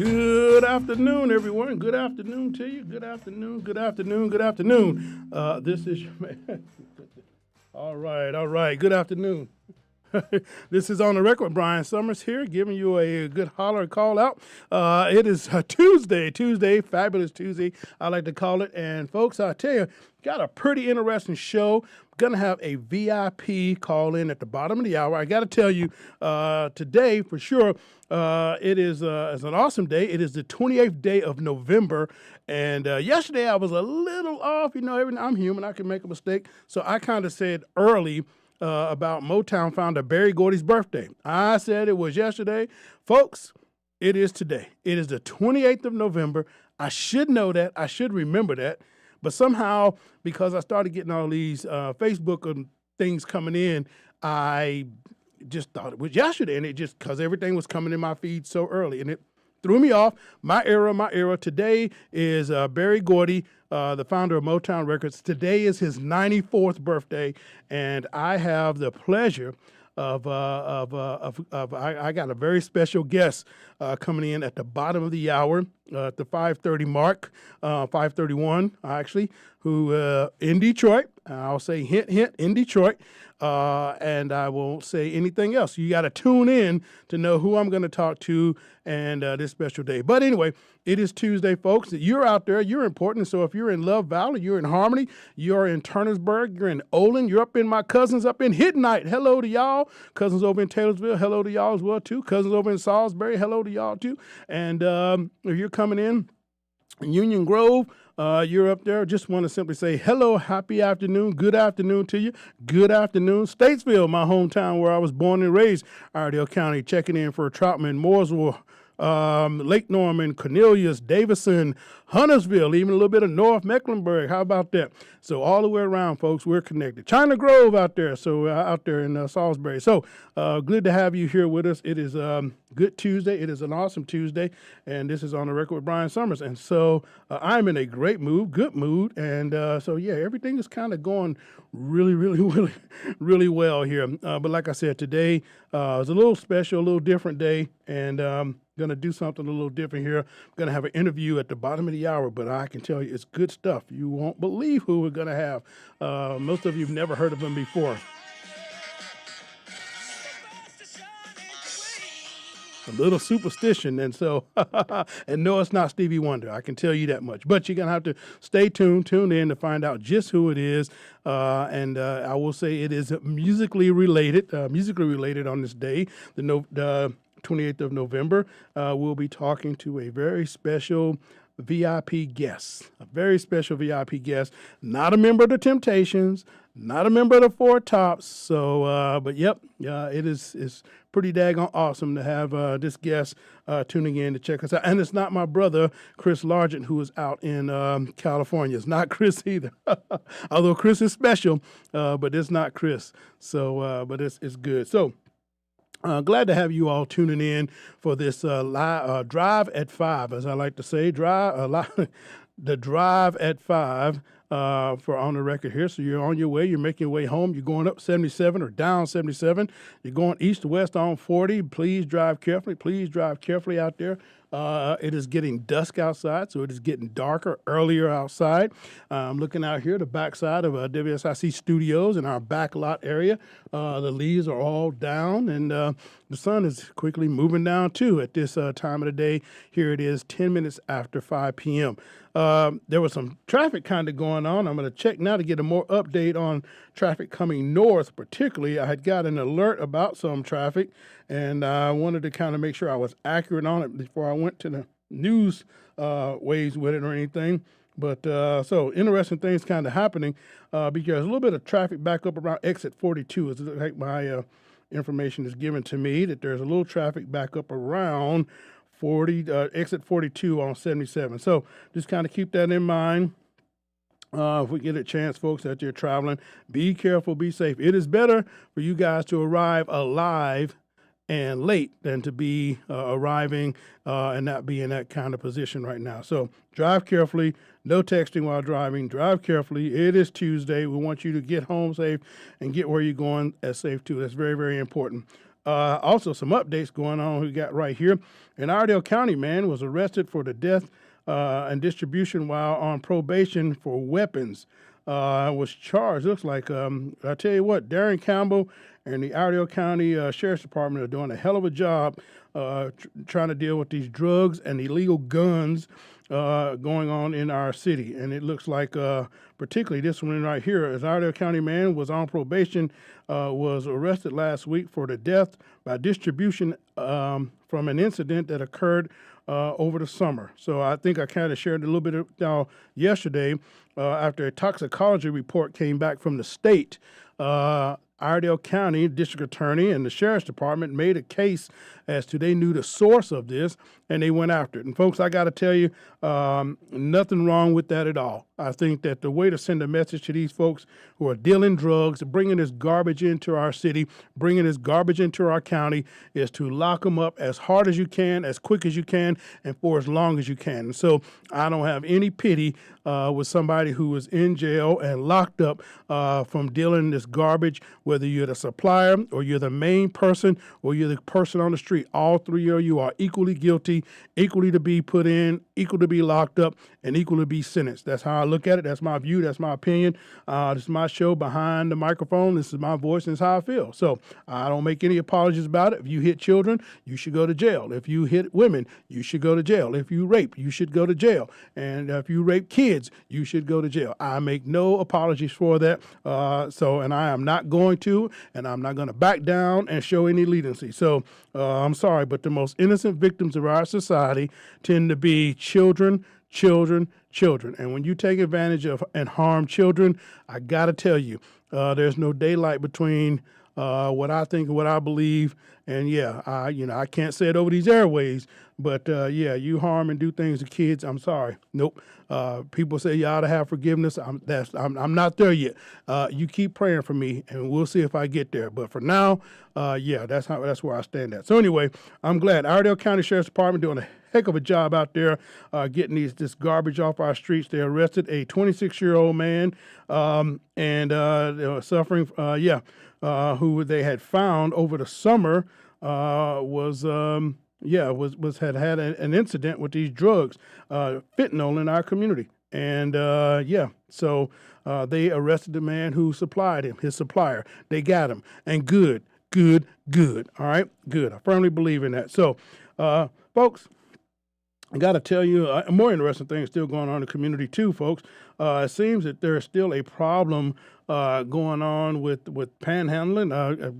Good afternoon, everyone. Good afternoon to you. Good afternoon. Good afternoon. Good afternoon. This is your man. All right. All right. Good afternoon. This is On the Record. Brian Summers here, giving you a good holler call out. It is Tuesday, fabulous Tuesday, I like to call it. And folks, I tell you, got a pretty interesting show. Going to have a VIP call in at the bottom of the hour. I got to tell you, today for sure, it is it's an awesome day. It is the 28th day of November. And yesterday I was a little off. You know, I'm human. I can make a mistake. So I kind of said early about Motown founder Berry Gordy's birthday. I said it was yesterday. Folks, it is today. It is the 28th of November. I should know that. I should remember that. But somehow, because I started getting all these Facebook things coming in, I just thought it was yesterday. And it just, because everything was coming in my feed so early. And it threw me off. My era. Today is Berry Gordy, the founder of Motown Records. Today is his 94th birthday, and I have the pleasure of I got a very special guest coming in at the bottom of the hour at the 5:30 mark, 5:31 actually, who in Detroit. I'll say hint in Detroit, and I won't say anything else. You got to tune in to know who I'm going to talk to and this special day. But anyway, it is Tuesday, folks. You're out there. You're important. So if you're in Love Valley, you're in Harmony, you're in Turnersburg, you're in Olin, you're up in my cousins up in Hidden Night. Hello to y'all. Cousins over in Taylorsville, hello to y'all as well, too. Cousins over in Salisbury, hello to y'all, too. And if you're coming in Union Grove, you're up there. Just want to simply say hello, happy afternoon, good afternoon to you. Good afternoon. Statesville, my hometown where I was born and raised, Iredell County, checking in for Troutman, Mooresville, Lake Norman, Cornelius, Davison, Huntersville, even a little bit of North Mecklenburg. How about that? So all the way around, folks, we're connected. China Grove out there, so out there in Salisbury. So good to have you here with us. It is Good Tuesday. It is an awesome Tuesday, and this is On the Record with Brian Summers. And so I'm in a great mood, good mood, and so yeah, everything is kind of going really well here. But like I said, today is a little special, a little different day, and going to do something a little different here. I'm going to have an interview at the bottom of the hour, but I can tell you it's good stuff. You won't believe who we're going to have. Most of you have never heard of him before. A little superstition, and so, and no, it's not Stevie Wonder. I can tell you that much. But you're gonna have to stay tune in to find out just who it is. And I will say it is musically related on this day, the 28th of November. We'll be talking to a very special VIP guest, not a member of the Temptations, not a member of the Four Tops. So, but yep, it's pretty daggone awesome to have this guest tuning in to check us out. And it's not my brother, Chris Largent, who is out in California. It's not Chris either, although Chris is special, but it's not Chris. So, but it's good. So, glad to have you all tuning in for this live Drive at 5, as I like to say, the Drive at 5 for On the Record here. So you're on your way, you're making your way home, you're going up 77 or down 77, you're going east to west on 40. Please drive carefully out there. It is getting dusk outside, so it is getting darker earlier outside. I'm looking out here, the backside of WSIC Studios in our back lot area. The leaves are all down, and the sun is quickly moving down, too, at this time of the day. Here it is, 10 minutes after 5 p.m. There was some traffic kind of going on. I'm going to check now to get a more update on traffic coming north, particularly. I had got an alert about some traffic, and I wanted to kind of make sure I was accurate on it before I went to the news waves with it or anything. But so interesting things kind of happening because a little bit of traffic back up around exit 42 is like my information is given to me that there's a little traffic back up around exit 42 on 77. So just kind of keep that in mind. If we get a chance, folks, that you're traveling, be careful, be safe. It is better for you guys to arrive alive and late than to be arriving and not be in that kind of position right now. So drive carefully. No texting while driving. Drive carefully. It is Tuesday. We want you to get home safe and get where you're going as safe, too. That's very, very important. Also, some updates going on we got right here. An Iredell County man was arrested for the death and distribution while on probation for weapons. Was charged. Looks like, I tell you what, Darren Campbell and the Iredell County Sheriff's Department are doing a hell of a job trying to deal with these drugs and illegal guns going on in our city. And it looks like, particularly this one right here, as Iredell County man was on probation, was arrested last week for the death by distribution from an incident that occurred over the summer. So I think I kind of shared a little bit yesterday after a toxicology report came back from the state. Iredell County District Attorney and the Sheriff's Department made a case as to they knew the source of this and they went after it. And folks, I got to tell you, nothing wrong with that at all. I think that the way to send a message to these folks who are dealing drugs, bringing this garbage into our city, bringing this garbage into our county, is to lock them up as hard as you can, as quick as you can, and for as long as you can. And so I don't have any pity with somebody who is in jail and locked up from dealing this garbage, whether you're the supplier or you're the main person or you're the person on the street. All three of you are equally guilty, equally to be put in, equal to be locked up, and equal to be sentenced. That's how I look at it. That's my view. That's my opinion. This is my show behind the microphone. This is my voice, and it's how I feel. So I don't make any apologies about it. If you hit children, you should go to jail. If you hit women, you should go to jail. If you rape, you should go to jail. And if you rape kids, you should go to jail. I make no apologies for that. And I am not going to, and I'm not going to back down and show any leniency. So I'm sorry, but the most innocent victims of our society tend to be children. And when you take advantage of and harm children, I got to tell you, there's no daylight between what I think and what I believe. And yeah, I can't say it over these airways, but yeah, you harm and do things to kids. I'm sorry. Nope. People say you ought to have forgiveness. I'm not there yet. You keep praying for me, and we'll see if I get there. But for now, yeah, that's where I stand at. So anyway, I'm glad Iredell County Sheriff's Department doing a heck of a job out there getting this garbage off our streets. They arrested a 26-year-old man and they were suffering. Who they had found over the summer had an incident with these drugs, fentanyl in our community. And so they arrested the man who supplied him, his supplier. They got him, and good. All right, good. I firmly believe in that. So, folks, I got to tell you, a more interesting thing is still going on in the community too, folks. It seems that there's still a problem going on with panhandling. I've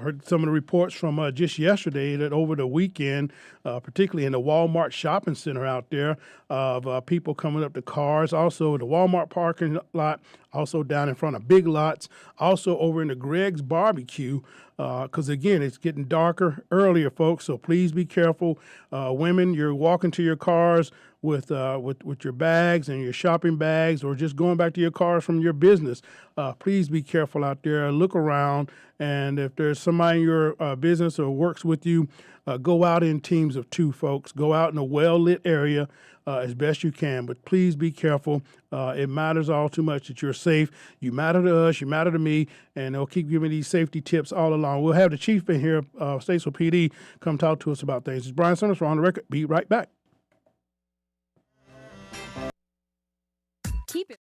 heard some of the reports from just yesterday that over the weekend, particularly in the Walmart shopping center out there, of people coming up to cars. Also, the Walmart parking lot, also down in front of Big Lots, also over in the Greg's Barbecue. Because again, it's getting darker earlier, folks. So please be careful. Women, you're walking to your cars with your bags and your shopping bags, or just going back to your cars from your business. Please be careful out there. Look around, and if there's somebody in your business or works with you, go out in teams of two, folks. Go out in a well-lit area as best you can, but please be careful. It matters all too much that you're safe. You matter to us, you matter to me, and they'll keep giving these safety tips all along. We'll have the chief in here, Statesville PD, come talk to us about things. It's Brian Summers, we're on the record. Be right back. Keep it.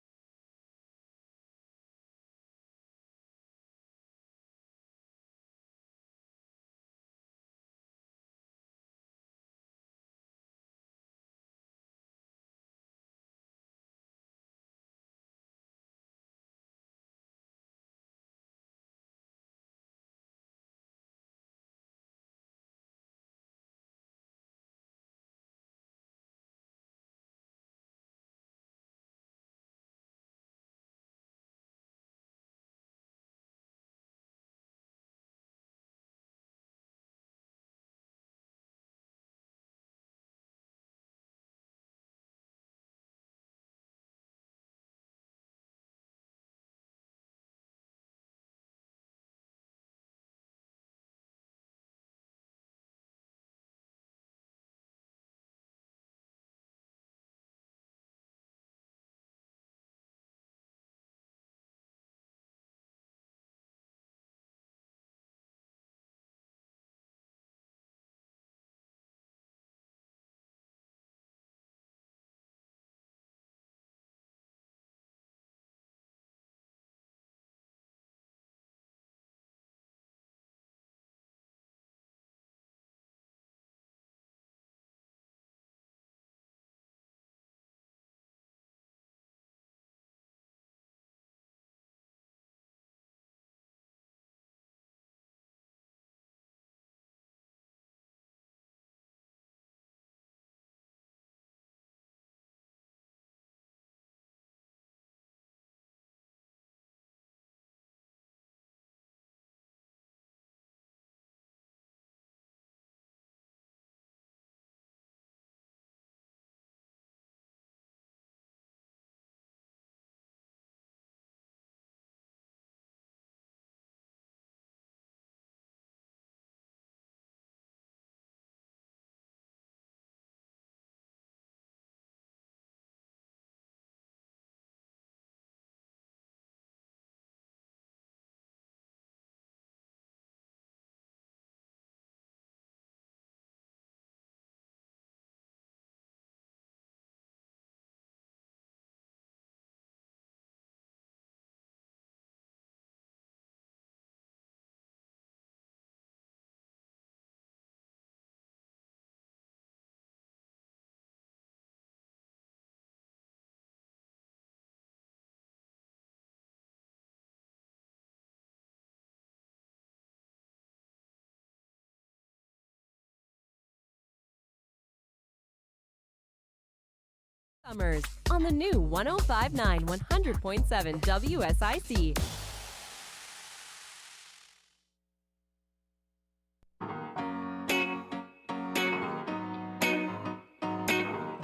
Summers on the new 105.9 100.7 WSIC.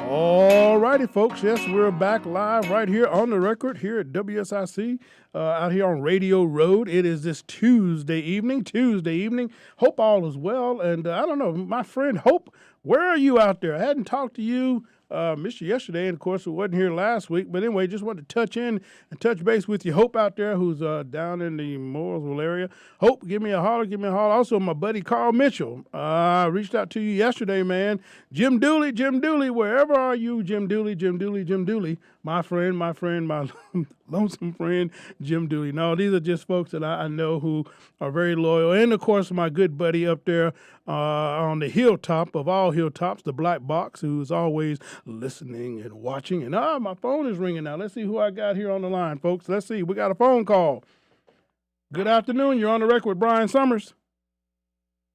All righty, folks. Yes, we're back live right here on the record here at WSIC, out here on Radio Road. It is this Tuesday evening. Hope all is well. And I don't know, my friend Hope, where are you out there? I hadn't talked to you. Missed you yesterday, and of course, we wasn't here last week. But anyway, just wanted to touch in and touch base with you. Hope out there who's down in the Mooresville area. Hope, give me a holler. Also, my buddy Carl Mitchell reached out to you yesterday, man. Jim Dooley, wherever are you, Jim Dooley, my friend, my lonesome friend, Jim Dooley. No, these are just folks that I know who are very loyal. And, of course, my good buddy up there on the hilltop of all hilltops, the Black Box, who's always listening and watching. And my phone is ringing now. Let's see who I got here on the line, folks. Let's see. We got a phone call. Good afternoon. You're on the record with Brian Summers.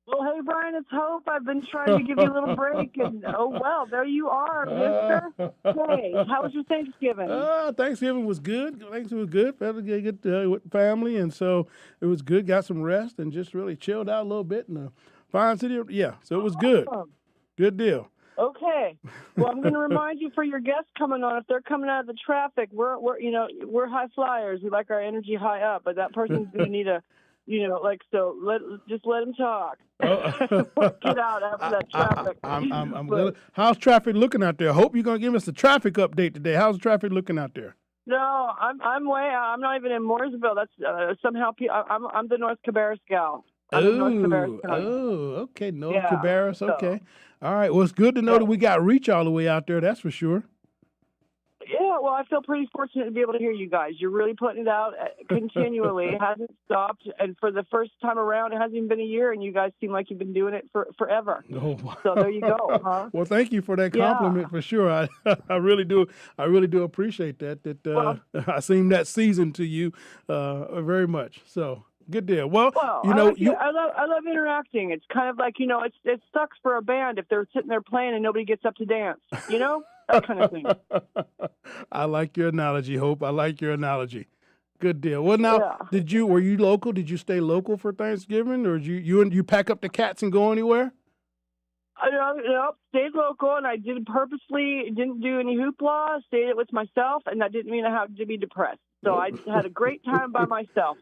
Well, hey, Brian, it's Hope. I've been trying to give you a little break, and well, there you are, mister. Hey, how was your Thanksgiving? Thanksgiving was good. Thanksgiving was good. Felt good with family, and so it was good. Got some rest and just really chilled out a little bit in the fine city. Yeah, so it was good. Good deal. Okay. Well, I'm going to remind you for your guests coming on, if they're coming out of the traffic, we're high flyers. We like our energy high up, but that person's going to need a, so let them talk. Get out after that traffic. How's traffic looking out there? I hope you're going to give us a traffic update today. How's traffic looking out there? No, I'm way out. I'm not even in Mooresville. That's somehow I'm the North Cabarrus gal. Okay, North Cabarrus. Okay. All right. Well, it's good to know that we got reach all the way out there. That's for sure. Yeah, well, I feel pretty fortunate to be able to hear you guys. You're really putting it out continually. It hasn't stopped. And for the first time around, it hasn't even been a year, and you guys seem like you've been doing it forever. Oh, wow. So there you go, huh? Well, thank you for that compliment for sure. I really do appreciate that. I seem that seasoned to you very much. So. Good deal. Well, I love interacting. It's kind of like, it sucks for a band if they're sitting there playing and nobody gets up to dance, that kind of thing. I like your analogy, Hope. I like your analogy. Good deal. Well, now, were you local? Did you stay local for Thanksgiving, or did you pack up the cats and go anywhere? Stayed local, and I didn't do any hoopla, stayed it with myself, and that didn't mean I had to be depressed. So I had a great time by myself.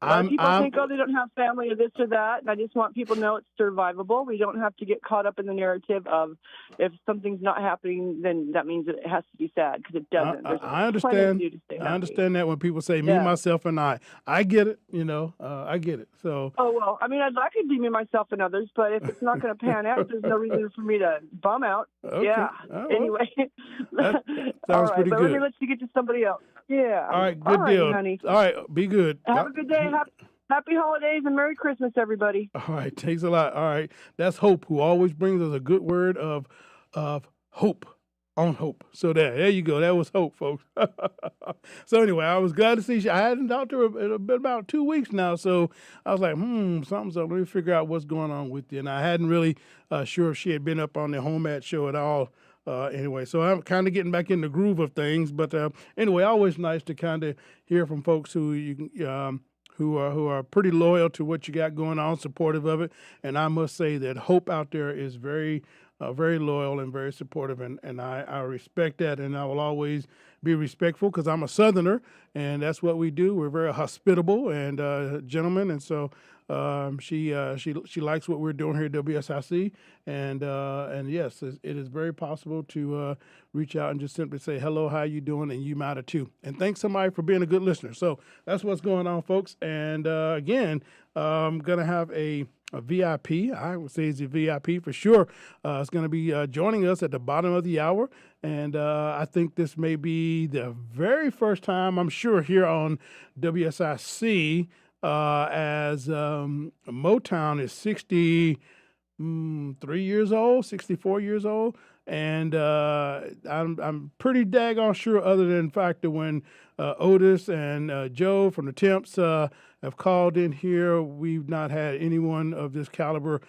People think, they don't have family or this or that, and I just want people to know it's survivable. We don't have to get caught up in the narrative of if something's not happening, then that means that it has to be sad, because it doesn't. I understand. I understand that when people say me, myself, and I get it. I get it. So. Oh well, I mean, I'd like it to be me, myself, and others, but if it's not going to pan out, there's no reason for me to bum out. Okay. Yeah. Well, anyway, that sounds pretty good. Let me let you get to somebody else. Yeah. All right. Good deal, honey. All right. Be good. Have a good day. Happy holidays and Merry Christmas, everybody. All right. Thanks a lot. All right. That's Hope, who always brings us a good word of hope on Hope. So there you go. That was Hope, folks. So anyway, I was glad to see you. I hadn't talked to her in about 2 weeks now, so I was like, something's up. Let me figure out what's going on with you. And I hadn't really sure if she had been up on the Home Ad show at all. Anyway, so I'm kind of getting back in the groove of things. But anyway, always nice to kind of hear from folks who are pretty loyal to what you got going on, supportive of it. And I must say that Hope out there is very loyal and very supportive, and I respect that, and I will always be respectful because I'm a Southerner, and that's what we do. We're very hospitable and gentlemen, and so she likes what we're doing here at WSIC, and yes, it is very possible to reach out and just simply say hello, how you doing, and you matter too, and thanks somebody for being a good listener. So that's what's going on, folks, and again, I'm gonna have a VIP. I would say he's a VIP for sure. It's going to be joining us at the bottom of the hour. And I think this may be the very first time, I'm sure, here on WSIC as Motown is 63 years old, 64 years old. And I'm pretty daggone sure, other than the fact that when Otis and Joe from the Temps have called in here, we've not had anyone of this caliber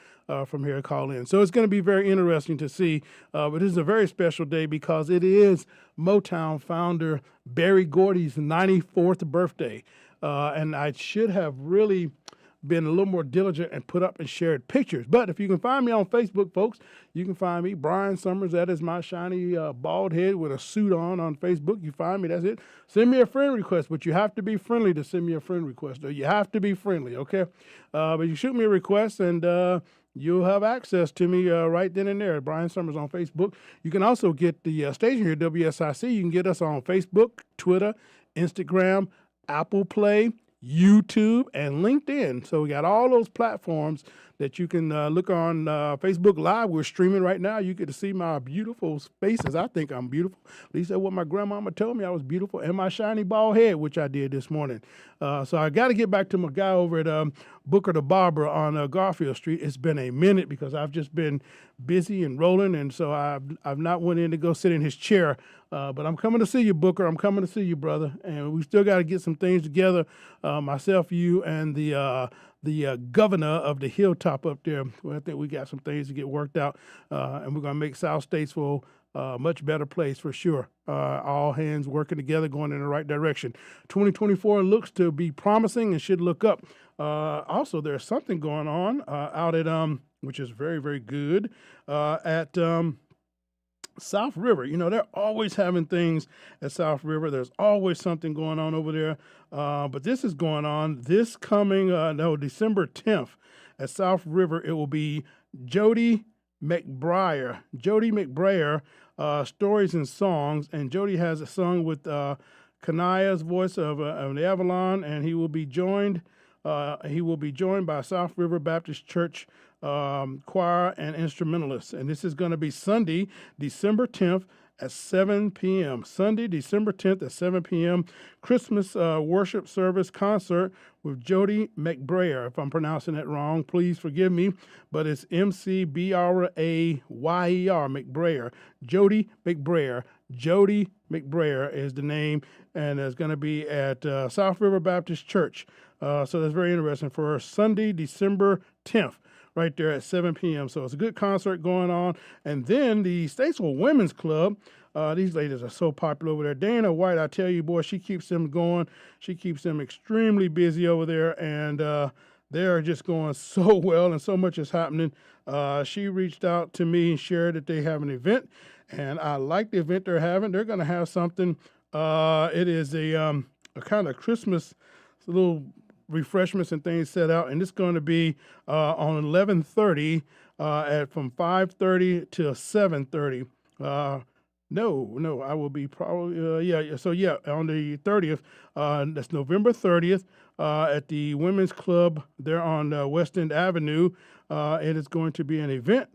from here call in. So it's going to be very interesting to see. But this is a very special day because it is Motown founder Berry Gordy's 94th birthday. And I should have really been a little more diligent and put up and shared pictures. But if you can find me on Facebook, folks, you can find me, Brian Summers. That is my shiny bald head with a suit on Facebook. You find me, that's it. Send me a friend request, but you have to be friendly to send me a friend request. Or you have to be friendly, okay? But you shoot me a request and you'll have access to me right then and there. Brian Summers on Facebook. You can also get the station here, WSIC. You can get us on Facebook, Twitter, Instagram, Apple Play, YouTube, and LinkedIn. So we got all those platforms that you can look on Facebook Live. We're streaming right now. You get to see my beautiful faces. I think I'm beautiful. At least that's what my grandmama told me I was beautiful, and my shiny bald head, which I did this morning. So I got to get back to my guy over at Booker the Barber on Garfield Street. It's been a minute because I've just been busy and rolling, and so I've not went in to go sit in his chair. But I'm coming to see you, Booker. I'm coming to see you, brother. And we still got to get some things together, myself, you, and the governor of the Hilltop up there. Well, I think we got some things to get worked out, and we're going to make South Statesville a much better place for sure. All hands working together, going in the right direction. 2024 looks to be promising and should look up. Also, there's something going on out at, which is very, very good, at South River. You know, they're always having things at South River. There's always something going on over there. But this is going on this coming, December 10th at South River. It will be Jody McBrayer. Jody McBrayer, Stories and Songs. And Jody has a song with Kanaya's voice of the Avalon, and he will be joined by South River Baptist Church choir and instrumentalists. And this is going to be Sunday, December 10th at 7 p.m. Sunday, December 10th at 7 p.m. Christmas worship service concert with Jody McBrayer. If I'm pronouncing that wrong, please forgive me, but it's McBrayer, McBrayer. Jody McBrayer. Jody McBrayer is the name, and it's going to be at South River Baptist Church. So that's very interesting for Sunday, December 10th. Right there at 7 p.m. So it's a good concert going on. And then the Statesville Women's Club, these ladies are so popular over there. Dana White, I tell you, boy, she keeps them going. She keeps them extremely busy over there. And they're just going so well, and so much is happening. She reached out to me and shared that they have an event. And I like the event they're having. They're going to have something. It is a kind of Christmas, little refreshments and things set out, and it's going to be on 11:30 from 5:30 to 7:30. No, I will be probably on the 30th. That's November 30th at the Women's Club there on West End Avenue. It is going to be an event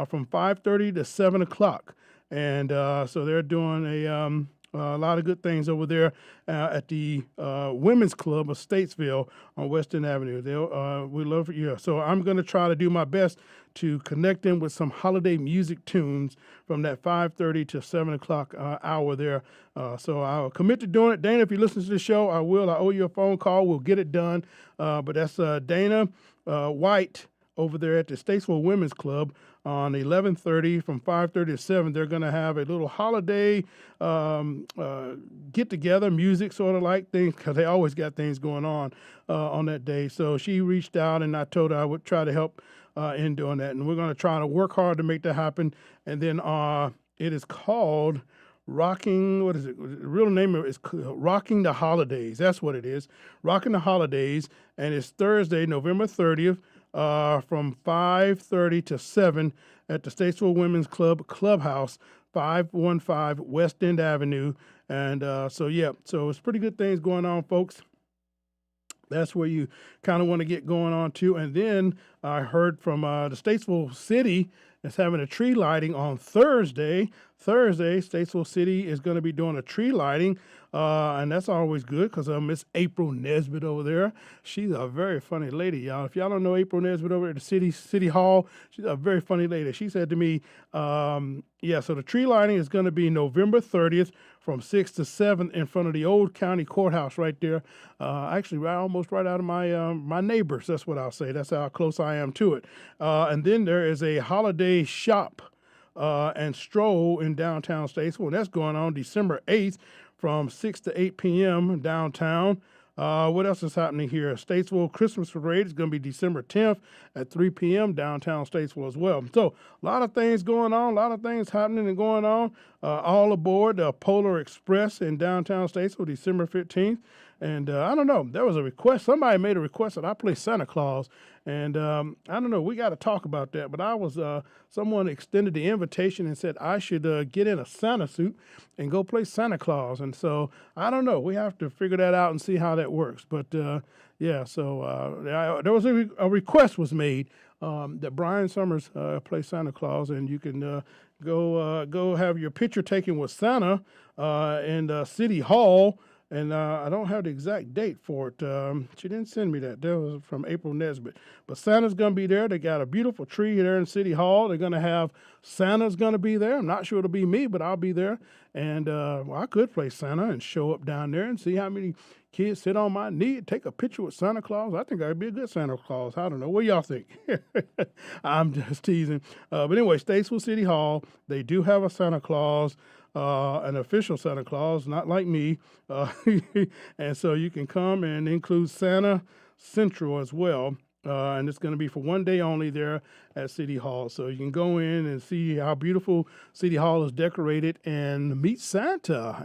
from 5:30 to 7 o'clock, and so they're doing a lot of good things over there at the Women's Club of Statesville on Western Avenue. We love you. So I'm going to try to do my best to connect them with some holiday music tunes from that 5:30 to 7 o'clock hour there. So I'll commit to doing it. Dana, if you listen to the show, I will. I owe you a phone call. We'll get it done. But that's Dana White over there at the Statesville Women's Club on 11:30 from 5:30 to 7. They're going to have a little holiday get-together, music sort of like things, because they always got things going on that day. So she reached out, and I told her I would try to help in doing that. And we're going to try to work hard to make that happen. And then it is called Rocking, what is it? The real name of it is Rocking the Holidays. That's what it is. Rocking the Holidays. And it's Thursday, November 30th. From 5:30 to 7 at the Statesville Women's Club Clubhouse, 515 West End Avenue. And so it's pretty good things going on, folks. That's where you kind of want to get going on too. And then I heard from the Statesville City is having a tree lighting on Thursday. Statesville City is going to be doing a tree lighting And that's always good because Miss April Nesbitt over there, she's a very funny lady, y'all. If y'all don't know April Nesbitt over at the city hall, she's a very funny lady. She said to me, yeah, so the tree lighting is going to be November 30th from 6 to 7 in front of the old county courthouse right there. Actually, almost right out of my neighbors. That's what I'll say. That's how close I am to it. And then there is a holiday shop and stroll in downtown Statesville. And that's going on December 8th from 6 to 8 p.m. downtown. What else is happening here? Statesville Christmas Parade is going to be December 10th at 3 p.m. downtown Statesville as well. So a lot of things going on, a lot of things happening and going on. All aboard the Polar Express in downtown Statesville December 15th. And I don't know, there was a request. Somebody made a request that I play Santa Claus. And I don't know, we got to talk about that. But I was, someone extended the invitation and said I should get in a Santa suit and go play Santa Claus. And so I don't know, we have to figure that out and see how that works. But yeah, so there was a request was made that Brian Summers play Santa Claus, and you can go have your picture taken with Santa in City Hall. And I don't have the exact date for it. She didn't send me that. That was from April Nesbitt. But Santa's going to be there. They got a beautiful tree there in City Hall. They're going to have Santa's going to be there. I'm not sure it'll be me, but I'll be there. And well, I could play Santa and show up down there and see how many kids sit on my knee and take a picture with Santa Claus. I think I'd be a good Santa Claus. I don't know. What y'all think? I'm just teasing. But anyway, Statesville City Hall, they do have a Santa Claus. An official Santa Claus, not like me. And so you can come and include Santa Central as well. And it's going to be for one day only there at City Hall. So you can go in and see how beautiful City Hall is decorated and meet Santa.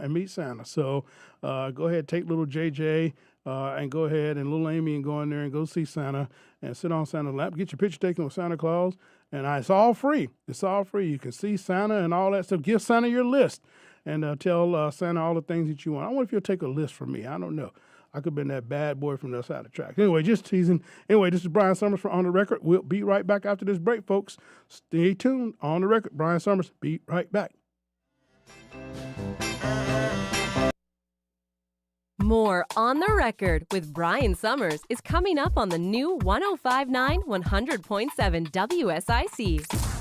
So go ahead, take little JJ and go ahead and little Amy and go in there and go see Santa and sit on Santa's lap. Get your picture taken with Santa Claus. And it's all free. It's all free. You can see Santa and all that stuff. Give Santa your list and tell Santa all the things that you want. I wonder if you'll take a list from me. I don't know. I could have been that bad boy from the other side of the track. Anyway, just teasing. Anyway, this is Brian Summers for On the Record. We'll be right back after this break, folks. Stay tuned. On the Record, Brian Summers. Be right back. More On the Record with Brian Summers is coming up on the new 1059 100.7 WSIC.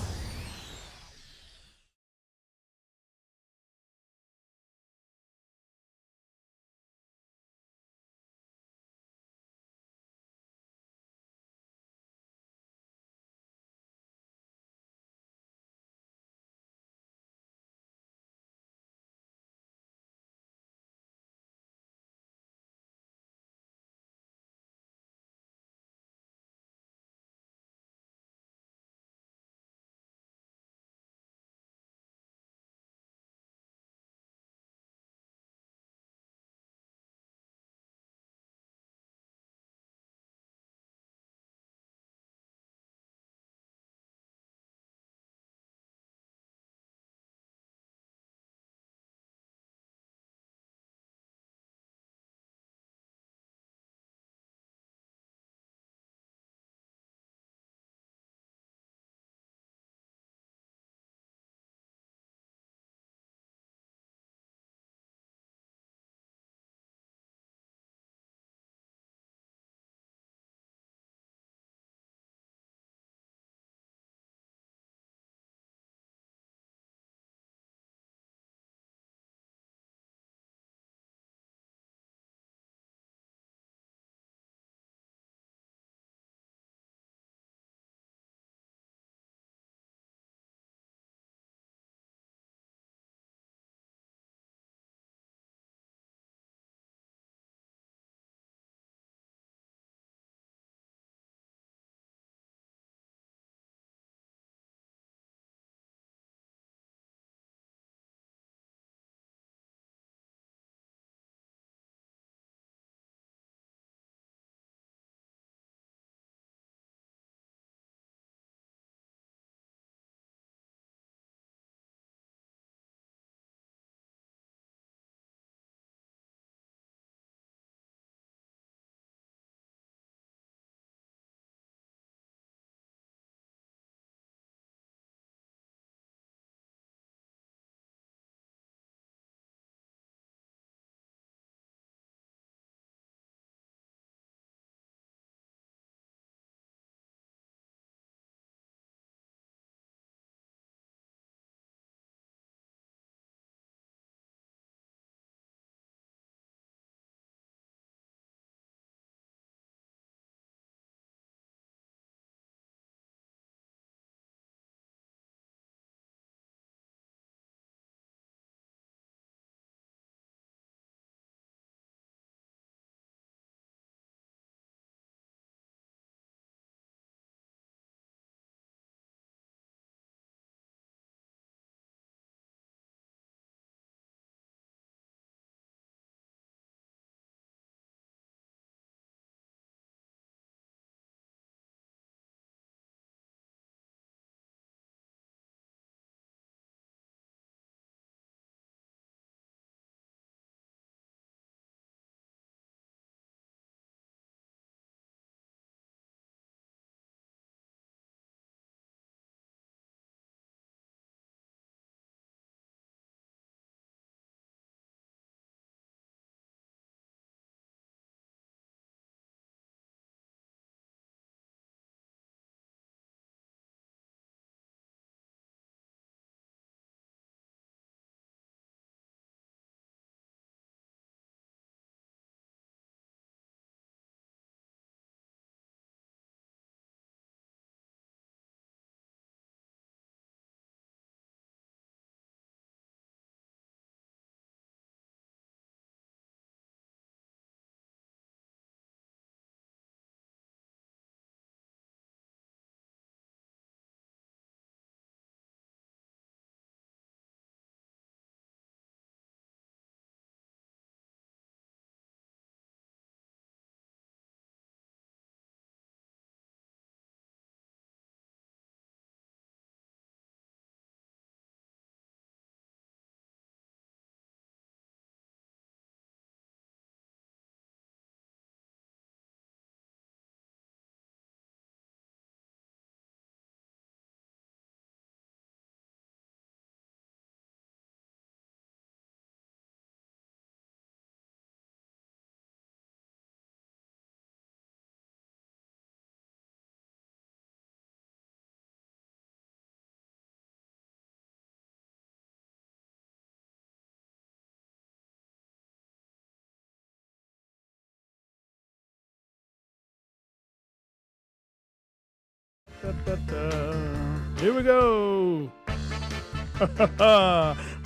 Here we go.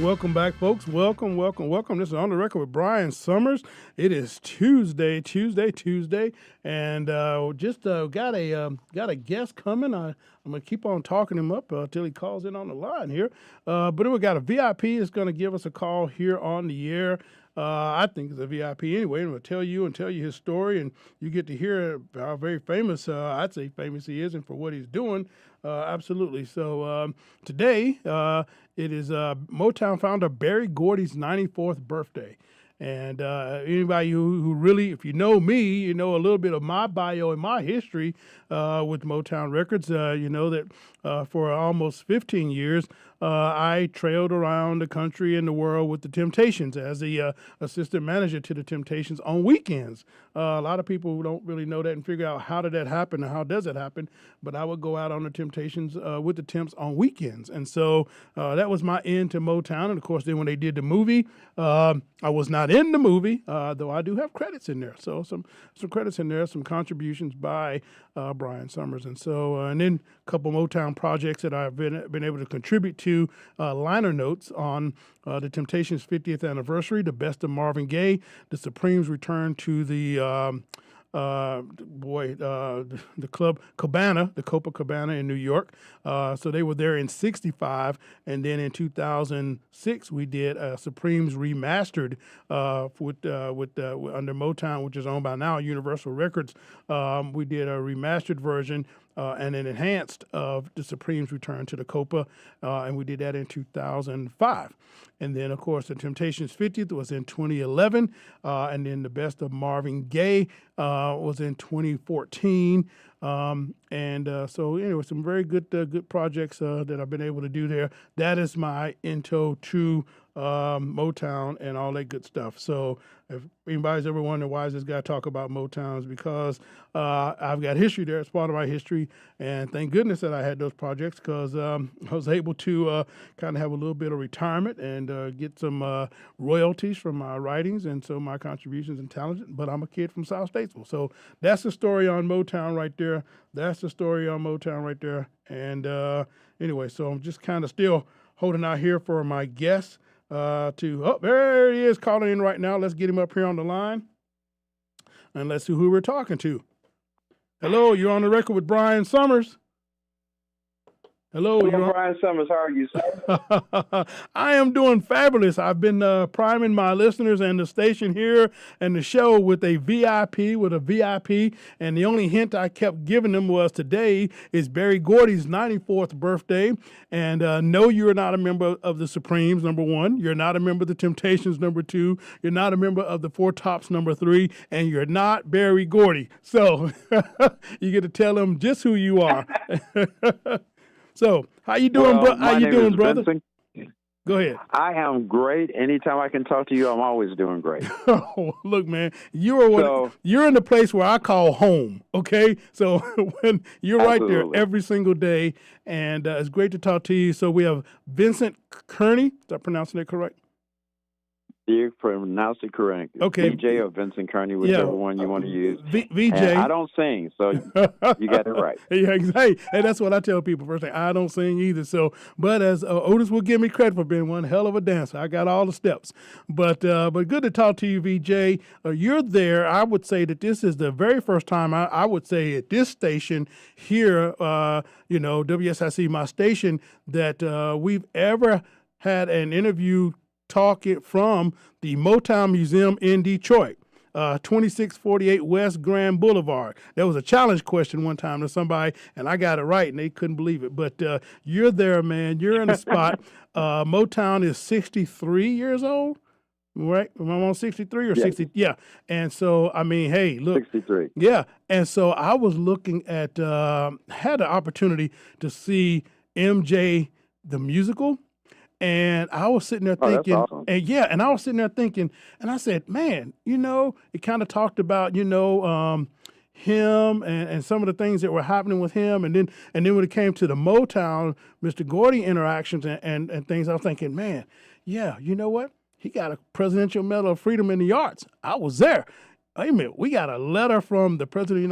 Welcome back, folks. Welcome. This is On the Record with Brian Summers. It is Tuesday, and just got a guest coming. I'm gonna keep on talking him up till he calls in on the line here. But we got a VIP that's gonna give us a call here on the air. I think it's a VIP anyway, and we'll tell you his story, and you get to hear how very famous, I'd say famous he is, and for what he's doing. Absolutely. So today it is Motown founder Berry Gordy's 94th birthday. And anybody who really, if you know me, you know a little bit of my bio and my history with Motown Records. You know that for almost 15 years, I trailed around the country and the world with the Temptations as the assistant manager to the Temptations on weekends. A lot of people who don't really know that and figure out how did that happen and how does it happen, but I would go out on the Temptations with the Temps on weekends. And so that was my end to Motown. And of course, then when they did the movie, I was not in the movie, though I do have credits in there. So some credits in there, some contributions by Brian Summers. And so, and then a couple Motown projects that I've been able to contribute to, liner notes on the Temptations' 50th anniversary, the Best of Marvin Gaye, the Supremes' return to the the club Cabana, the Copacabana in New York. So they were there in '65, and then in 2006 we did Supremes remastered with under Motown, which is owned by now Universal Records. We did a remastered version. And an enhanced of the Supremes' return to the Copa, and we did that in 2005. And then, of course, the Temptations' 50th was in 2011, and then the Best of Marvin Gaye was in 2014. So anyway, some very good projects that I've been able to do there. That is my intro to Motown and all that good stuff. So if anybody's ever wondering why does this guy talk about Motown, is because I've got history there. It's part of my history, and thank goodness that I had those projects, because I was able to kind of have a little bit of retirement and get some royalties from my writings and so my contributions and talent. But I'm a kid from South Statesville. So that's the story on Motown right there. And anyway, so I'm just kind of still holding out here for my guest. There he is calling in right now. Let's get him up here on the line and let's see who we're talking to. Hello, you're on the record with Brian Summers. Hello, Brian Summers. How are you, sir? I am doing fabulous. I've been priming my listeners and the station here and the show with a VIP, and the only hint I kept giving them was today is Berry Gordy's 94th birthday. And no, you're not a member of the Supremes, number one. You're not a member of the Temptations, number two. You're not a member of the Four Tops, number three. And you're not Berry Gordy. So you get to tell them just who you are. So, how you doing, brother? Vincent. Go ahead. I am great. Anytime I can talk to you, I'm always doing great. Oh, look, man, you're in the place where I call home. Okay, so when you're right there every single day, and it's great to talk to you. So we have Vincent Kearney. Is that pronouncing it correct? You pronounced it correct. Okay. VJ or Vincent Kearney, whichever one you want to use. VJ. And I don't sing, so you got it right. Yeah, exactly. Hey, that's what I tell people first thing. I don't sing either. So, but as Otis will give me credit for being one hell of a dancer, I got all the steps. But good to talk to you, VJ. You're there. I would say that this is the very first time I would say at this station here, WSIC, my station, that we've ever had an interview talk it from the Motown Museum in Detroit, 2648 West Grand Boulevard. There was a challenge question one time to somebody, and I got it right, and they couldn't believe it. But you're there, man. You're in the spot. Motown is 63 years old, right? Am I on 63 or 60? Yeah. And so, I mean, hey, look. 63. Yeah. And so I was looking at, had the opportunity to see MJ the musical. And I was sitting there thinking, awesome. and I was sitting there thinking, and I said, man, it kind of talked about, him and some of the things that were happening with him. And then when it came to the Motown, Mr. Gordy interactions and things, I was thinking, man, yeah, you know what? He got a Presidential Medal of Freedom in the Arts. I was there. Wait a minute. We got a letter from the President of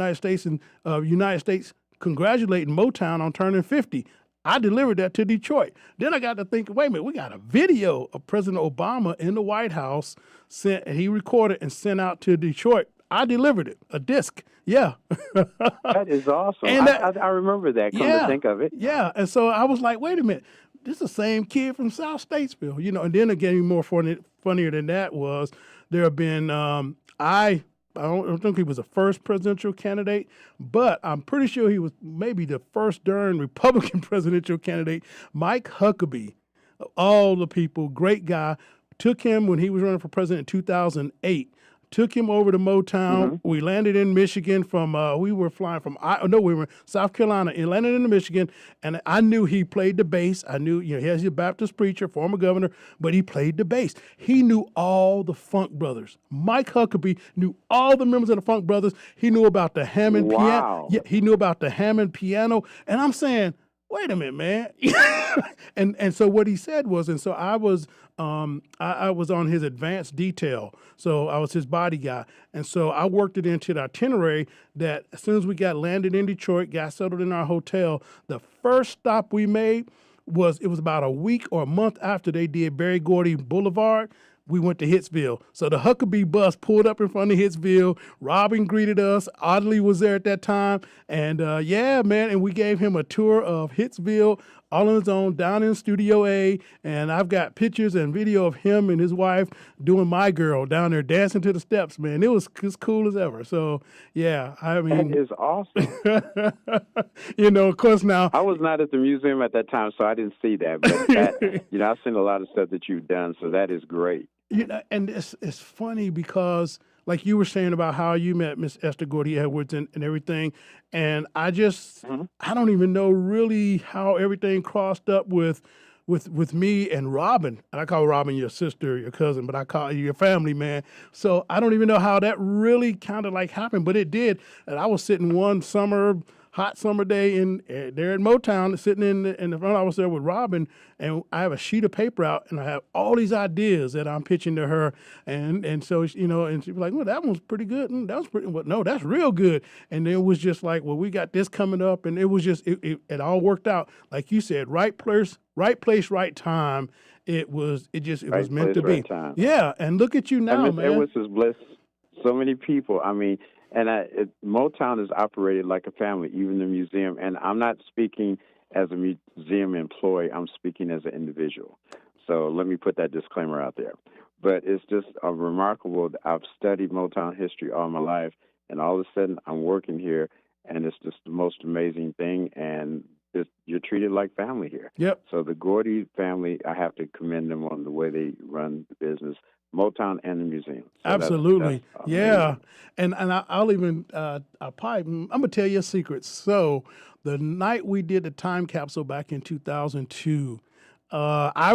the United States congratulating Motown on turning 50. I delivered that to Detroit. Then I got to think, wait a minute, we got a video of President Obama in the White House. He recorded and sent out to Detroit. I delivered it, a disc. Yeah. That is awesome. And I remember that, come to think of it. Yeah. And so I was like, wait a minute, this is the same kid from South Statesville, you know. And then again, more funnier than that was there have been, I don't think he was the first presidential candidate, but I'm pretty sure he was maybe the first darn Republican presidential candidate, Mike Huckabee. Of all the people, great guy. Took him when he was running for president in 2008. Took him over to Motown. Mm-hmm. We landed in Michigan we were flying from, we were in South Carolina and landed in Michigan. And I knew he played the bass. I knew, he has a Baptist preacher, former governor, but he played the bass. He knew all the Funk Brothers. Mike Huckabee knew all the members of the Funk Brothers. He knew about the Hammond piano. Yeah, he knew about the Hammond piano. And I'm saying, wait a minute, man. and so what he said was, and so I was on his advanced detail. So I was his body guy. And so I worked it into the itinerary that as soon as we got landed in Detroit, got settled in our hotel, the first stop we made was about a week or a month after they did Berry Gordy Boulevard. We went to Hitsville. So the Huckabee bus pulled up in front of Hitsville. Robin greeted us. Audley was there at that time. And yeah, man, and we gave him a tour of Hitsville all on his own down in Studio A. And I've got pictures and video of him and his wife doing My Girl down there dancing to the steps, man. It was as cool as ever. So, yeah, I mean. That is awesome. You know, of course now. I was not at the museum at that time, so I didn't see that. But that, I've seen a lot of stuff that you've done, so that is great. You know, and it's funny because, like you were saying about how you met Miss Esther Gordy Edwards and everything, and I just I don't even know really how everything crossed up with me and Robin. And I call Robin your sister, your cousin, but I call you your family, man. So I don't even know how that really kind of like happened, but it did. And I was sitting one hot summer day there at Motown, sitting in the front. I was there with Robin, and I have a sheet of paper out, and I have all these ideas that I'm pitching to her, and so and she was like, "Well, that one's pretty good, and that was pretty. Well, no, that's real good." And it was just like, "Well, we got this coming up," and it was just it all worked out, like you said, right place, right time. It was meant to be. Time. Yeah, and look at you now, man. Edwards has blessed so many people. I mean. And Motown is operated like a family, even the museum. And I'm not speaking as a museum employee. I'm speaking as an individual. So let me put that disclaimer out there. But it's just remarkable. I've studied Motown history all my life, and all of a sudden I'm working here, and it's just the most amazing thing. And you're treated like family here. Yep. So the Gordy family, I have to commend them on the way they run the business. Motown and the museum. So absolutely. that's yeah. And I'll even, I'm going to tell you a secret. So the night we did the time capsule back in 2002, I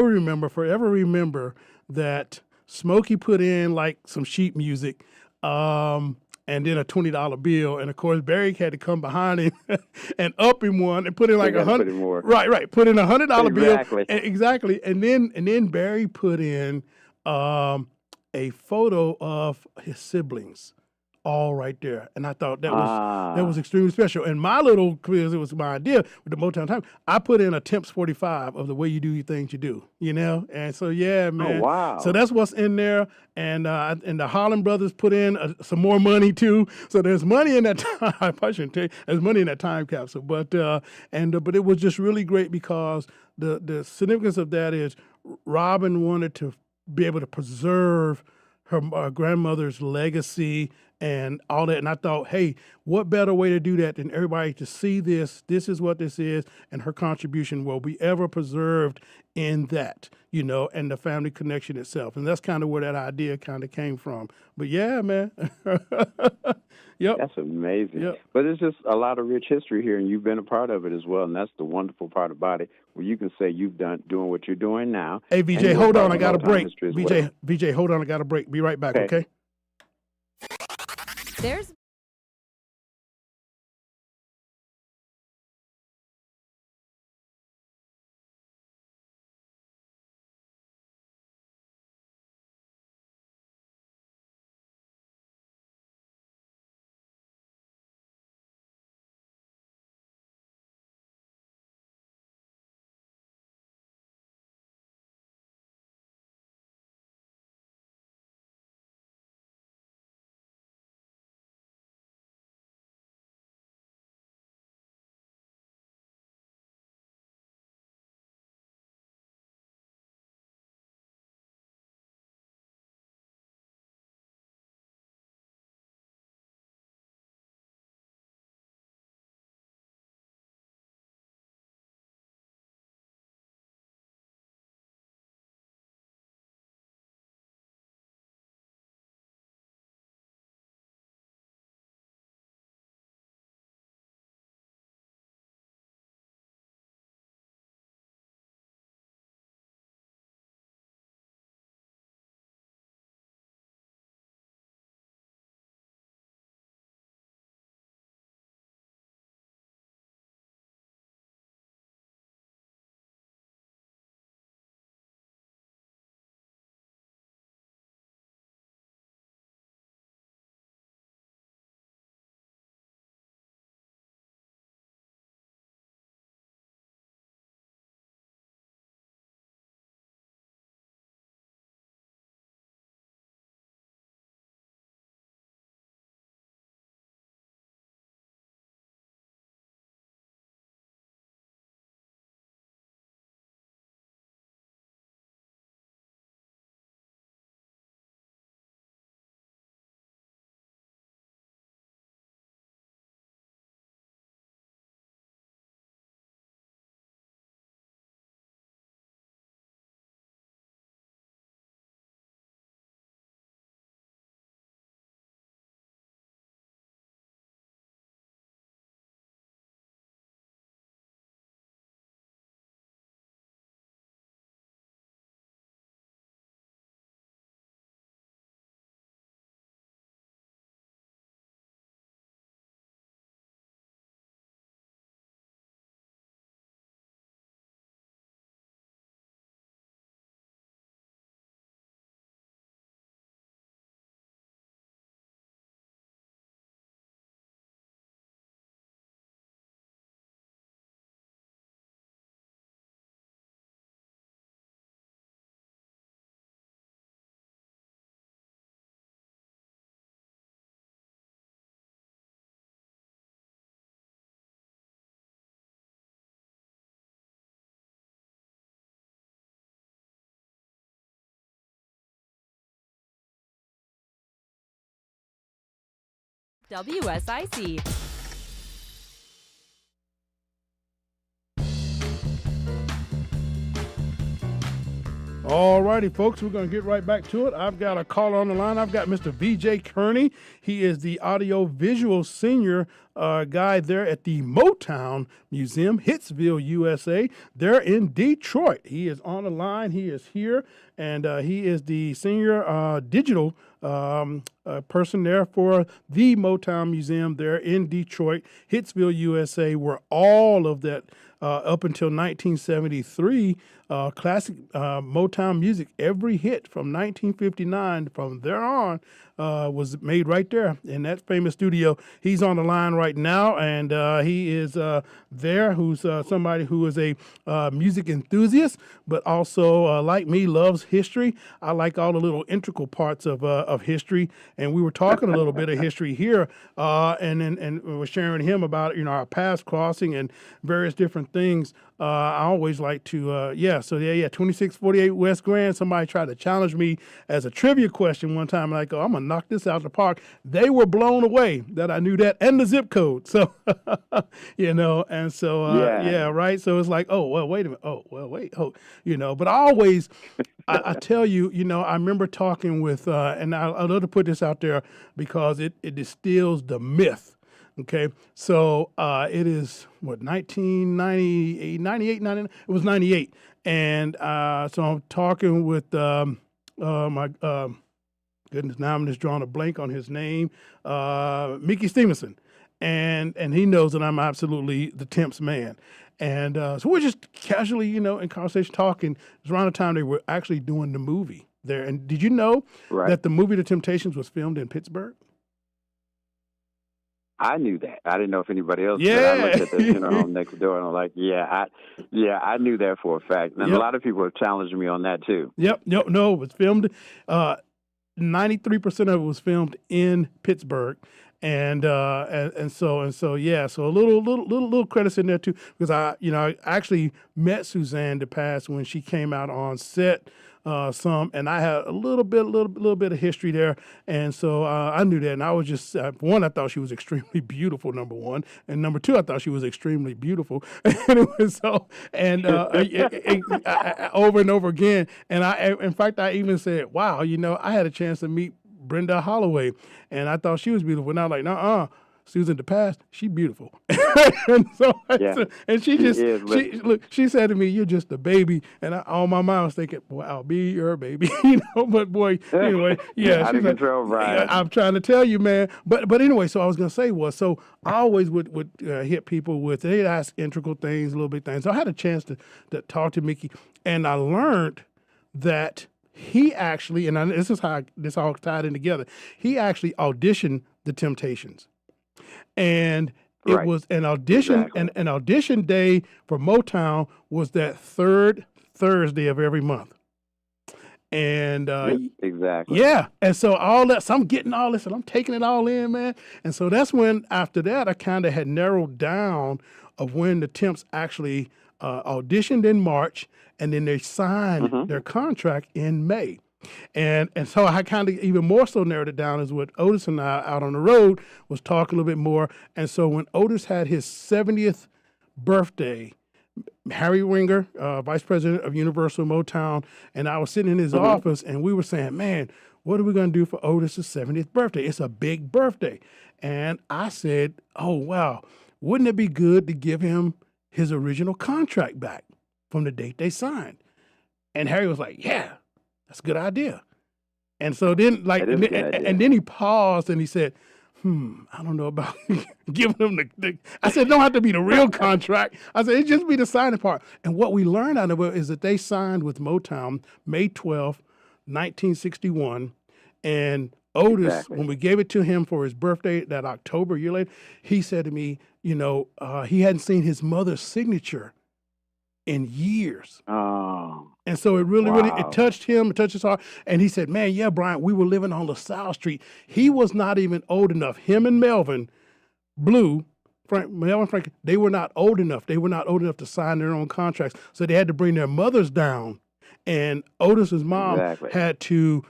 forever remember that Smokey put in like some sheet music, and then a $20 bill. And of course, Barry had to come behind him and up him one and put in like $100. Right. Put in $100 bill. Exactly. And then Barry put in, a photo of his siblings, all right there, and I thought that was extremely special. And my little quiz, it was my idea with the Motown time. I put in a Temps 45 of the way you do your things, you do, and so yeah, man. Oh, wow. So that's what's in there, and the Harlan brothers put in some more money too. So there's money in that time. I shouldn't tell you, there's money in that time capsule, but it was just really great because the significance of that is Robin wanted to be able to preserve her grandmother's legacy and all that. And I thought, hey, what better way to do that than everybody to see this? This is what this is, and her contribution will be ever preserved in that, and the family connection itself. And that's kind of where that idea kind of came from. But yeah, man. Yep. That's amazing. Yep. But it's just a lot of rich history here, and you've been a part of it as well. And that's the wonderful part about it, where you can say you've doing what you're doing now. Hey, VJ, hold on. I got a break. VJ, hold on. I got a break. Be right back, okay? There's WSIC. All righty, folks, we're going to get right back to it. I've got a caller on the line. I've got Mr. V.J. Kearney. He is the audio-visual senior guy there at the Motown Museum, Hitsville, USA. They're in Detroit. He is on the line. He is here, and he is the senior digital person there for the Motown Museum there in Detroit, Hitsville, USA, where all of that up until 1973 classic Motown music, every hit from 1959 from there on was made right there in that famous studio. He's on the line right now, and he is there, who's somebody who is a music enthusiast, but also, like me, loves history. I like all the little integral parts of history, and we were talking a little bit of history here, and we were sharing him about, our paths crossing and various different things. I always like to, 2648 West Grand. Somebody tried to challenge me as a trivia question one time. I'm going to knock this out of the park. They were blown away that I knew that and the zip code. So, and so, right. So it's like, oh, well, wait a minute. Oh, well, wait. Oh, but I always, I tell you, I remember talking with, and I love to put this out there because it distills the myth. Okay, so it is, 1998, 99? It was 98. And so I'm talking with my, goodness, now I'm just drawing a blank on his name, Mickey Stevenson. And he knows that I'm absolutely the Temps man. And so we're just casually, in conversation talking. It was around the time they were actually doing the movie there. And did you know that the movie The Temptations was filmed in Pittsburgh? I knew that. I didn't know if anybody else did. I looked at the home next door, and I'm like, I knew that for a fact. And a lot of people have challenged me on that too. No, it was filmed. 93% of it was filmed in Pittsburgh, and so a little credits in there too, because I actually met Suzanne DePass when she came out on set. And I had a little bit of history there, and so I knew that. And I was just one, I thought she was extremely beautiful, number one, and number two, I thought she was extremely beautiful. Anyway, so over and over again, and in fact, I even said, "Wow, I had a chance to meet Brenda Holloway, and I thought she was beautiful." And I was like, Susan DePass, she beautiful. And so, and she said to me, "You're just a baby." And on my mind I was thinking, "Boy, I'll be your baby," But boy, anyway, out of control, Brian. I'm trying to tell you, man. But anyway, so I was gonna say so I always would hit people with, they'd ask integral things, little big things. So I had a chance to talk to Mickey, and I learned that he actually, and this is how this all tied in together. He actually auditioned The Temptations. And it was an audition, and an audition day for Motown was that third Thursday of every month. And exactly. Yeah. And so all that, so I'm getting all this and I'm taking it all in, man. And so that's when, after that, I kind of had narrowed down of when the Temps actually auditioned in March, and then they signed their contract in May. And so I kind of even more so narrowed it down as what Otis and I out on the road was talking a little bit more. And so when Otis had his 70th birthday, Harry Winger, vice president of Universal Motown, and I was sitting in his office, and we were saying, man, what are we going to do for Otis' 70th birthday? It's a big birthday. And I said, oh, wow, wouldn't it be good to give him his original contract back from the date they signed? And Harry was like, yeah. That's a good idea. And so then, and then he paused and he said, I don't know about giving them the I said, it don't have to be the real contract. I said, it just be the signing part. And what we learned out of it is that they signed with Motown May 12th, 1961. And Otis, when we gave it to him for his birthday that October, a year later, he said to me, he hadn't seen his mother's signature in years. Oh. And so it really, it touched him, it touched his heart. And he said, man, yeah, Brian, we were living on LaSalle Street. He was not even old enough. Him and Melvin Blue, Melvin Frank, they were not old enough. They were not old enough to sign their own contracts. So they had to bring their mothers down. And Otis's mom had to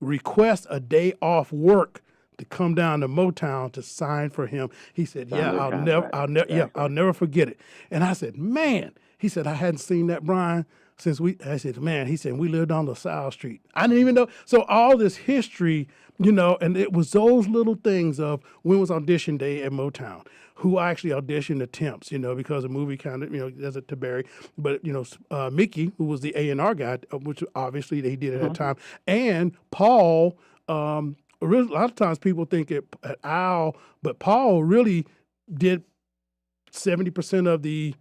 request a day off work to come down to Motown to sign for him. He said, Sign "Yeah, the I'll contract. never, Exactly. I'll never forget it." And I said, "Man," he said, "I hadn't seen that Brian since we." I said, "Man," he said, "we lived on LaSalle Street." I didn't even know. So all this history, and it was those little things of when was audition day at Motown. Who actually auditioned the Temps, because the movie kind of, does it to Barry. But, Mickey, who was the A&R guy, which obviously he did at that time, and Paul, a lot of times people think it Al, but Paul really did 70% of the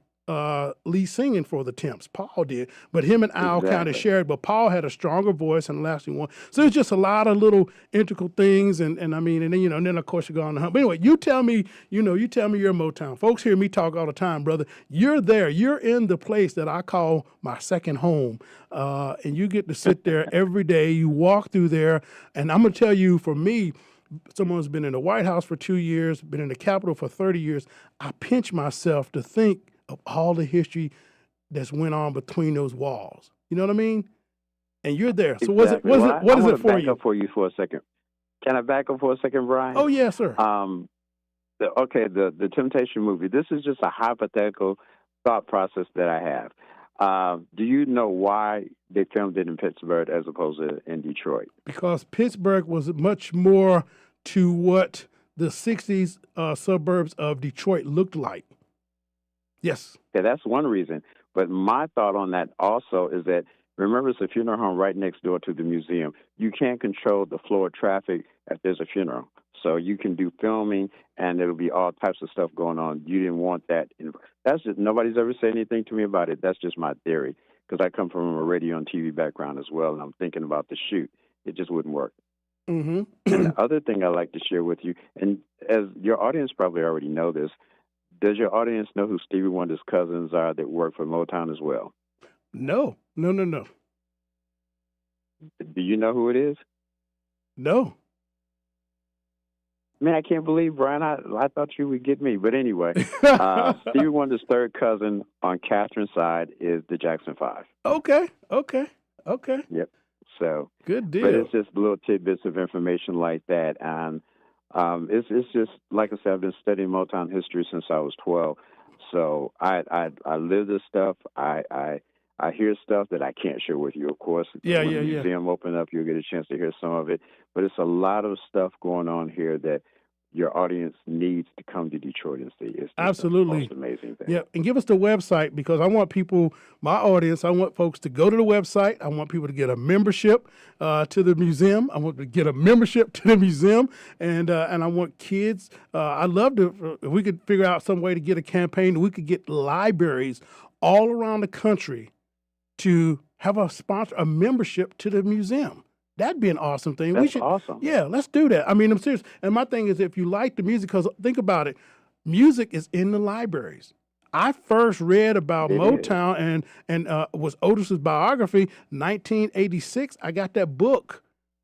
lead singing for the Temps. Paul did, but him and Al kind of shared. But Paul had a stronger voice and lasting one. So it's just a lot of little integral things, and then and then of course you go on the hunt. But anyway, you tell me you're Motown. Folks hear me talk all the time, brother. You're there. You're in the place that I call my second home, and you get to sit there every day. You walk through there, and I'm gonna tell you, for me, someone's been in the White House for 2 years, been in the Capitol for 30 years. I pinch myself to think of all the history that's went on between those walls. You know what I mean? And you're there. So Exactly. what is it for back you? up for you for a second. Can I back up for a second, Brian? Oh, yeah, sir. The Temptation movie. This is just a hypothetical thought process that I have. Do you know why they filmed it in Pittsburgh as opposed to in Detroit? Because Pittsburgh was much more to what the 60s suburbs of Detroit looked like. Yes. Yeah, that's one reason. But my thought on that also is that, remember, it's a funeral home right next door to the museum. You can't control the flow of traffic if there's a funeral. So you can do filming, and there'll be all types of stuff going on. You didn't want that. That's just, nobody's ever said anything to me about it. That's just my theory, because I come from a radio and TV background as well, and I'm thinking about the shoot. It just wouldn't work. Mm-hmm. And the other thing I'd like to share with you, and as your audience probably already know this, does your audience know who Stevie Wonder's cousins are that work for Motown as well? No. Do you know who it is? No. Man, I can't believe, Brian, I thought you would get me. But anyway, Stevie Wonder's third cousin on Catherine's side is the Jackson 5. Okay. Yep. So good deal. But it's just little tidbits of information like that. And it's just, like I said, I've been studying Motown history since I was 12. So I live this stuff. I hear stuff that I can't share with you, of course. Yeah, when yeah, the yeah. museum open up, you'll get a chance to hear some of it. But it's a lot of stuff going on here that your audience needs to come to Detroit and see. It's just Absolutely. the most amazing thing. Yeah, and give us the website, because I want people, my audience, I want folks to go to the website. I want people to get a membership to the museum. I want to get a membership to the museum, and I want kids. I'd love to, if we could figure out some way to get a campaign, we could get libraries all around the country to have a membership to the museum. That'd be an awesome thing. That's awesome. Yeah, let's do that. I mean, I'm serious. And my thing is, if you like the music, because think about it, music is in the libraries. I first read about Motown and was Otis's biography, 1986. I got that book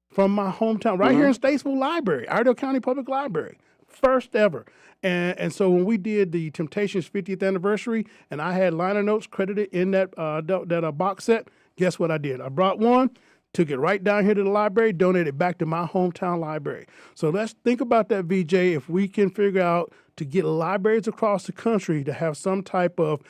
from my hometown, right here in Statesville Library, Iredell County Public Library, first ever. And so when we did the Temptations 50th anniversary, and I had liner notes credited in that box set, guess what I did? I brought one, took it right down here to the library, donated it back to my hometown library. So let's think about that, VJ, if we can figure out to get libraries across the country to have some type of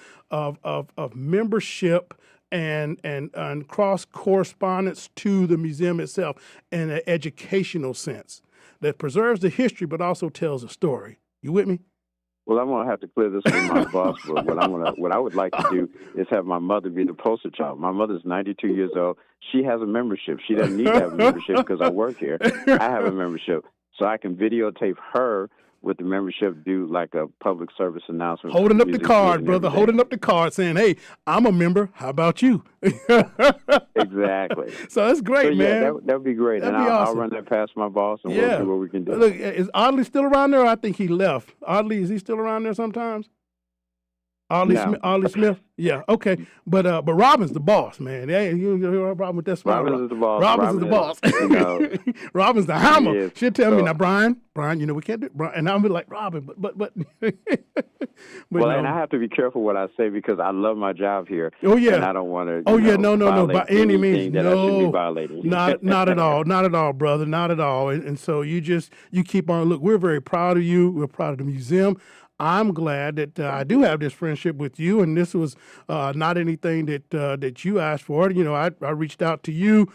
membership and cross correspondence to the museum itself in an educational sense that preserves the history but also tells a story. You with me? Well, I'm gonna have to clear this with my boss, but what I would like to do is have my mother be the poster child. My mother's 92 years old. She has a membership. She doesn't need to have a membership because I work here. I have a membership, so I can videotape her with the membership, do like a public service announcement. Holding up the card, brother. Holding up the card, saying, "Hey, I'm a member. How about you?" Exactly. So that's great, so, man. Yeah, that would be great. That'd and be I'll awesome. run that past my boss, and we'll see what we can do. Look, is Audley still around there? Or I think he left. Audley, is he still around there sometimes? Audley Smith? Yeah, okay. But Robin's the boss, man. Yeah, you have a problem with that smile. Robin's is the boss. Robin's the boss. You know, Robin's the hammer. is. She'll tell me, now, Brian, we can't do it. And I'll be like, Robin, but Well, no. and I have to be careful what I say because I love my job here. Oh yeah. And I don't want to. Oh yeah. No. By any means, that I should be violating. Not at all. Not at all, brother. Not at all. And so you keep on. Look, we're very proud of you. We're proud of the museum. I'm glad that I do have this friendship with you, and this was not anything that you asked for. You know, I reached out to you,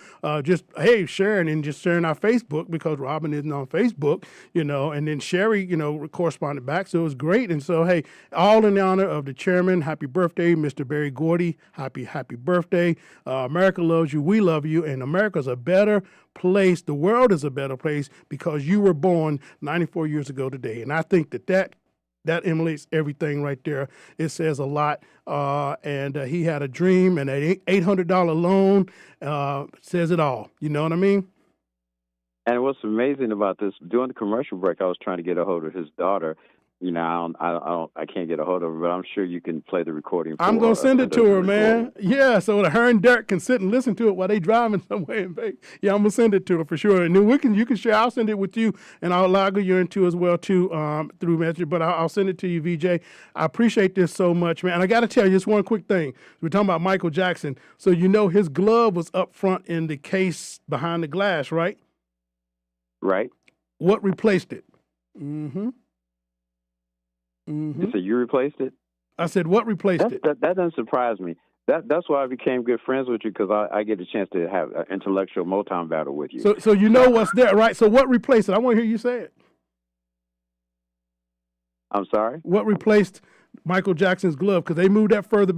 just hey, sharing our Facebook because Robin isn't on Facebook, you know, and then Sherry, you know, corresponded back, so it was great. And so, hey, all in the honor of the chairman, happy birthday, Mr. Barry Gordy, happy birthday. America loves you, we love you, and America's a better place. The world is a better place because you were born 94 years ago today, and I think that emulates everything right there. It says a lot. And he had a dream, and an $800 loan says it all. You know what I mean? And what's amazing about this, during the commercial break, I was trying to get a hold of his daughter. You know, I can't get a hold of her, but I'm sure you can play the recording. I'm gonna send it to her, man. Yeah, so that her and Derek can sit and listen to it while they driving somewhere in Vegas. Yeah, I'm gonna send it to her for sure, and then you can share. I'll send it with you, and I'll log you into as well too through Messenger. But I'll send it to you, VJ. I appreciate this so much, man. And I got to tell you just one quick thing. We're talking about Michael Jackson, so you know his glove was up front in the case behind the glass, right? Right. What replaced it? Mm-hmm. Mm-hmm. You said you replaced it? I said, what replaced it? That doesn't surprise me. That's why I became good friends with you, because I get a chance to have an intellectual Motown battle with you. So you know what's there, right? So what replaced it? I want to hear you say it. I'm sorry? What replaced Michael Jackson's glove? Because they moved that further